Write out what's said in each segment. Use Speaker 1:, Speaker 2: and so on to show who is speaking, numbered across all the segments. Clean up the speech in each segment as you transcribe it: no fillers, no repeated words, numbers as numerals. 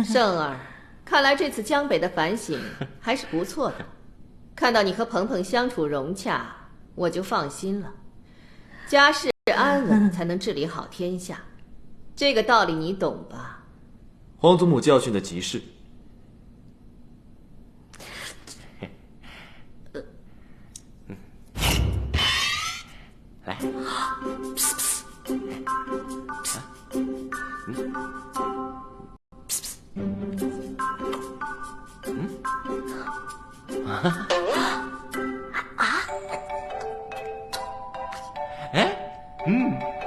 Speaker 1: 胜儿，看来这次江北的反省还是不错的。看到你和鹏鹏相处融洽，我就放心了。家事安稳，才能治理好天下，这个道理你懂吧？
Speaker 2: 皇祖母教训的极是。
Speaker 3: 来，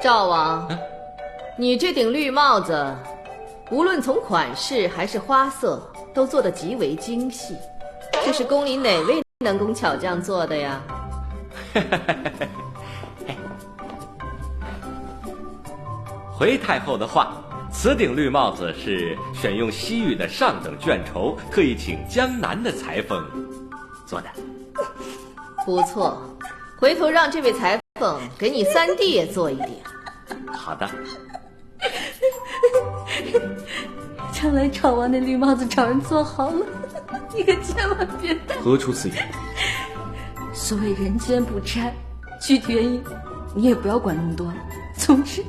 Speaker 1: 赵王，你这顶绿帽子，无论从款式还是花色，都做得极为精细。这是宫里哪位能工巧匠做的呀？
Speaker 3: 回太后的话，此顶绿帽子是选用西域的上等绢绸，特意请江南的裁缝做的。
Speaker 1: 不错，回头让这位裁缝给你三弟也做一顶。
Speaker 3: 好的。
Speaker 4: 将来赵王那绿帽子找人做好了，你可千万别戴。
Speaker 2: 何出此言？
Speaker 4: 所谓人间不拆，具体原因你也不要管那么多了。总之，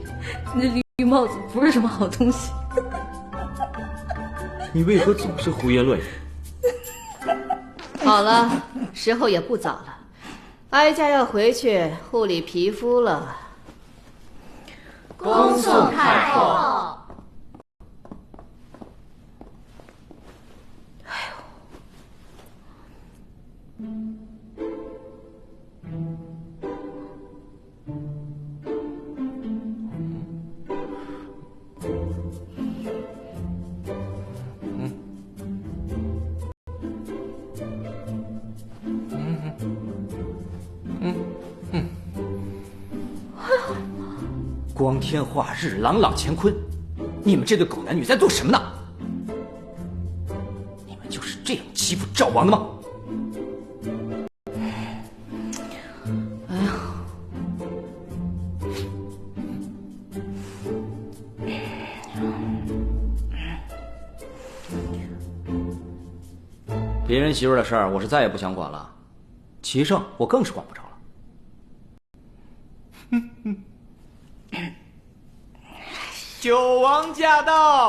Speaker 4: 那绿帽子不是什么好东西。
Speaker 2: 你为何总是胡言乱语？
Speaker 1: 好了，时候也不早了，哀家要回去护理皮肤了。
Speaker 5: 恭送太后。
Speaker 6: 光天化日，朗朗乾坤，你们这对狗男女在做什么呢？你们就是这样欺负赵王的吗？
Speaker 4: 哎呀，
Speaker 6: 别人媳妇的事儿，我是再也不想管了。齐胜，我更是管不着了。
Speaker 3: 九王驾到！